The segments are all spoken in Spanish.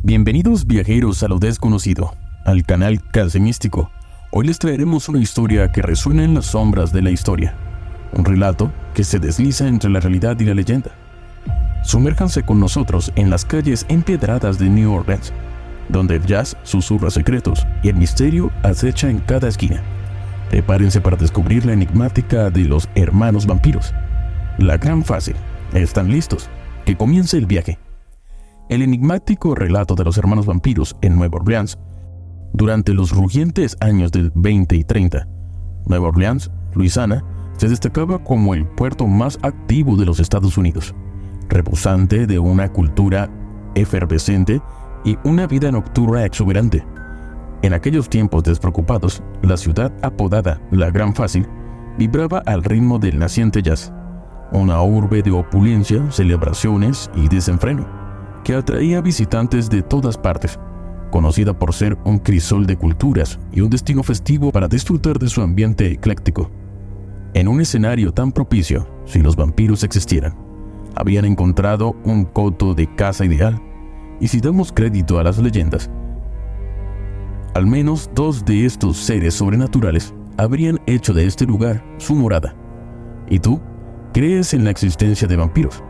Bienvenidos viajeros a lo desconocido, al canal Casi Místico. Hoy les traeremos una historia que resuena en las sombras de la historia. Un relato que se desliza entre la realidad y la leyenda. Sumérjanse con nosotros en las calles empedradas de New Orleans, donde el jazz susurra secretos y el misterio acecha en cada esquina. Prepárense para descubrir la enigmática de los hermanos vampiros. La gran fácil. ¿Están listos? Que comience el viaje. El enigmático relato de los hermanos vampiros en Nueva Orleans. Durante los rugientes años del 20 y 30, Nueva Orleans, Luisiana, se destacaba como el puerto más activo de los Estados Unidos, rebosante de una cultura efervescente y una vida nocturna exuberante. En aquellos tiempos despreocupados, la ciudad apodada La Gran Fácil vibraba al ritmo del naciente jazz, una urbe de opulencia, celebraciones y desenfreno, que atraía visitantes de todas partes, conocida por ser un crisol de culturas y un destino festivo para disfrutar de su ambiente ecléctico. En un escenario tan propicio, si los vampiros existieran, habían encontrado un coto de caza ideal, y si damos crédito a las leyendas, al menos dos de estos seres sobrenaturales habrían hecho de este lugar su morada. ¿Y tú? ¿Crees en la existencia de vampiros?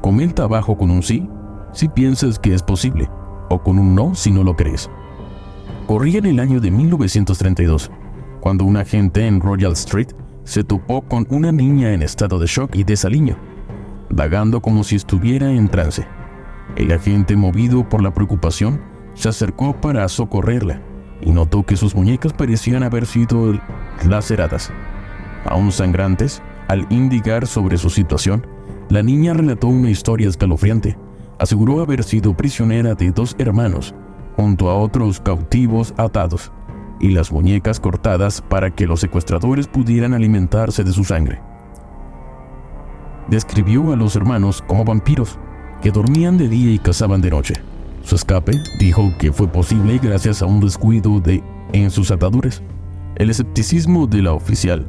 Comenta abajo con un sí si piensas que es posible, o con un no si no lo crees. Corría en el año de 1932, cuando un agente en Royal Street se topó con una niña en estado de shock y desaliño, vagando como si estuviera en trance. El agente, movido por la preocupación, se acercó para socorrerla y notó que sus muñecas parecían haber sido laceradas. Aún sangrantes, al indicar sobre su situación, la niña relató una historia escalofriante. Aseguró haber sido prisionera de dos hermanos, junto a otros cautivos atados, y las muñecas cortadas para que los secuestradores pudieran alimentarse de su sangre. Describió a los hermanos como vampiros, que dormían de día y cazaban de noche. Su escape, dijo que fue posible gracias a un descuido en sus ataduras. El escepticismo de la oficial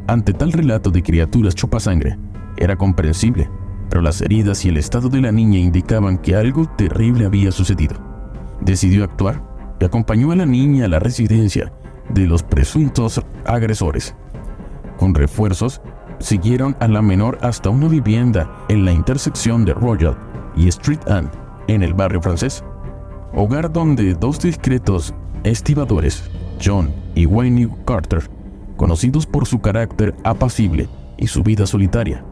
ante tal relato de criaturas chupasangre era comprensible, pero las heridas y el estado de la niña indicaban que algo terrible había sucedido. Decidió actuar y acompañó a la niña a la residencia de los presuntos agresores. Con refuerzos, siguieron a la menor hasta una vivienda en la intersección de Royal y Street End, en el barrio francés, hogar donde dos discretos estibadores, John y Wayne Carter, conocidos por su carácter apacible y su vida solitaria.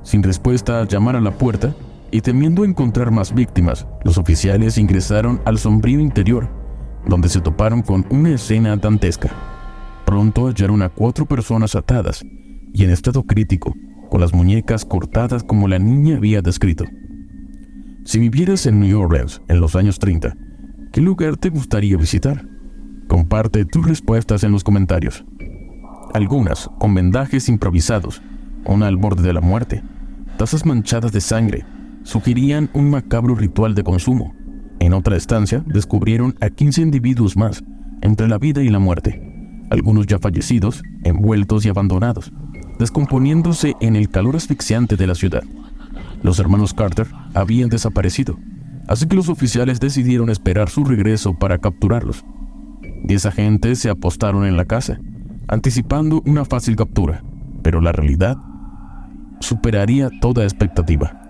Sin respuesta al llamar a la puerta y temiendo encontrar más víctimas, los oficiales ingresaron al sombrío interior, donde se toparon con una escena dantesca. Pronto hallaron a 4 personas atadas y en estado crítico, con las muñecas cortadas como la niña había descrito. Si vivieras en New Orleans en los años 30, ¿qué lugar te gustaría visitar? Comparte tus respuestas en los comentarios. Algunas con vendajes improvisados, una al borde de la muerte, tazas manchadas de sangre, sugerían un macabro ritual de consumo. En otra estancia descubrieron a 15 individuos más, entre la vida y la muerte, algunos ya fallecidos, envueltos y abandonados, descomponiéndose en el calor asfixiante de la ciudad. Los hermanos Carter habían desaparecido, así que los oficiales decidieron esperar su regreso para capturarlos. 10 agentes se apostaron en la casa, anticipando una fácil captura, pero la realidad superaría toda expectativa.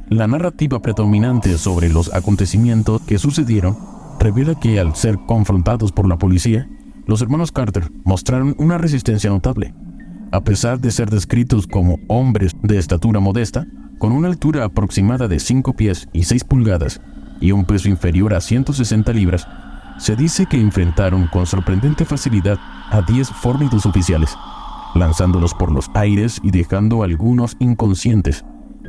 La narrativa predominante sobre los acontecimientos que sucedieron revela que al ser confrontados por la policía, los hermanos Carter mostraron una resistencia notable. A pesar de ser descritos como hombres de estatura modesta, con una altura aproximada de 5 pies y 6 pulgadas y un peso inferior a 160 libras, se dice que enfrentaron con sorprendente facilidad a 10 fornidos oficiales, lanzándolos por los aires y dejando a algunos inconscientes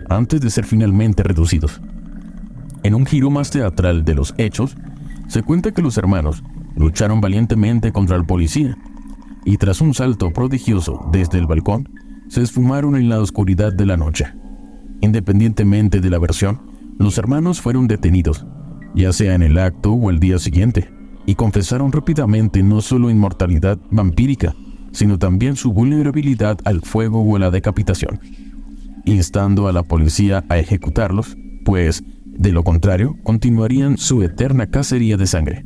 antes de ser finalmente reducidos. En un giro más teatral de los hechos, se cuenta que los hermanos lucharon valientemente contra el policía y tras un salto prodigioso desde el balcón, se esfumaron en la oscuridad de la noche. Independientemente de la versión, los hermanos fueron detenidos, ya sea en el acto o el día siguiente, y confesaron rápidamente no solo inmortalidad vampírica, sino también su vulnerabilidad al fuego o a la decapitación, instando a la policía a ejecutarlos, pues De lo contrario, continuarían su eterna cacería de sangre.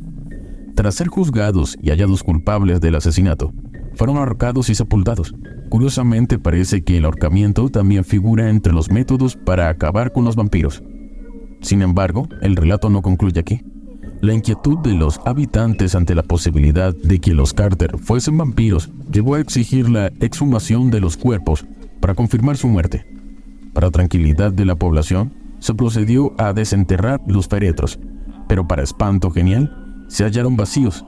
Tras ser juzgados y hallados culpables del asesinato, fueron ahorcados y sepultados. Curiosamente, parece que el ahorcamiento también figura entre los métodos para acabar con los vampiros. Sin embargo, el relato no concluye aquí. La inquietud de los habitantes ante la posibilidad de que los Carter fuesen vampiros llevó a exigir la exhumación de los cuerpos para confirmar su muerte. Para tranquilidad de la población, se procedió a desenterrar los féretros, pero para espanto genial, se hallaron vacíos,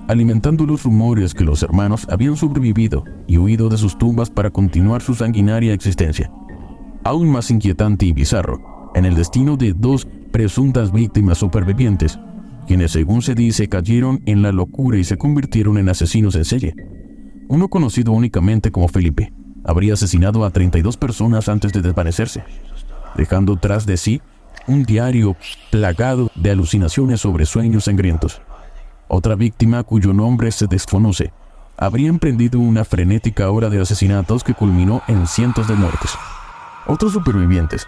alimentando los rumores que los hermanos habían sobrevivido y huido de sus tumbas para continuar su sanguinaria existencia. Aún más inquietante y bizarro, en el destino de dos presuntas víctimas supervivientes, quienes según se dice cayeron en la locura y se convirtieron en asesinos en serie. Uno conocido únicamente como Felipe, habría asesinado a 32 personas antes de desvanecerse, dejando tras de sí un diario plagado de alucinaciones sobre sueños sangrientos. Otra víctima, cuyo nombre se desconoce, habría emprendido una frenética ola de asesinatos que culminó en cientos de muertes. Otros supervivientes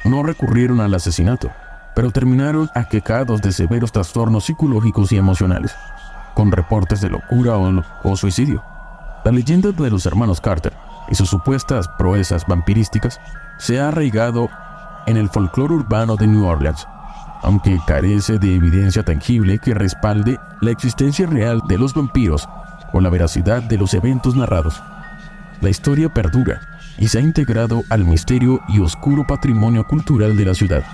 no recurrieron al asesinato, pero terminaron aquejados de severos trastornos psicológicos y emocionales, con reportes de locura o suicidio. La leyenda de los hermanos Carter y sus supuestas proezas vampirísticas se ha arraigado en el folclore urbano de New Orleans, aunque carece de evidencia tangible que respalde la existencia real de los vampiros o la veracidad de los eventos narrados. La historia perdura y se ha integrado al misterio y oscuro patrimonio cultural de la ciudad.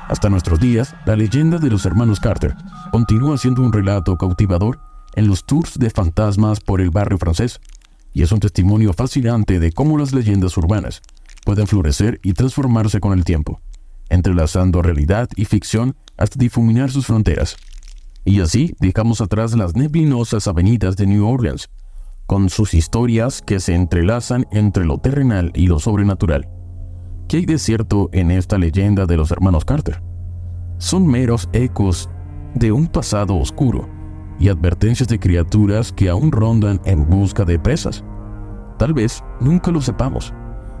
Hasta nuestros días, la leyenda de los hermanos Carter continúa siendo un relato cautivador en los tours de fantasmas por el barrio francés, y es un testimonio fascinante de cómo las leyendas urbanas pueden florecer y transformarse con el tiempo, entrelazando realidad y ficción hasta difuminar sus fronteras. Y así dejamos atrás las neblinosas avenidas de New Orleans, con sus historias que se entrelazan entre lo terrenal y lo sobrenatural. ¿Qué hay de cierto en esta leyenda de los hermanos Carter? Son meros ecos de un pasado oscuro y advertencias de criaturas que aún rondan en busca de presas. Tal vez nunca lo sepamos.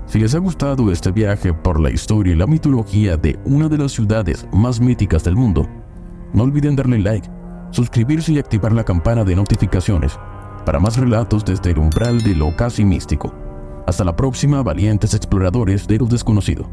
Si les ha gustado este viaje por la historia y la mitología de una de las ciudades más míticas del mundo, no olviden darle like, suscribirse y activar la campana de notificaciones para más relatos desde el umbral de lo casi místico. Hasta la próxima, valientes exploradores de lo desconocido.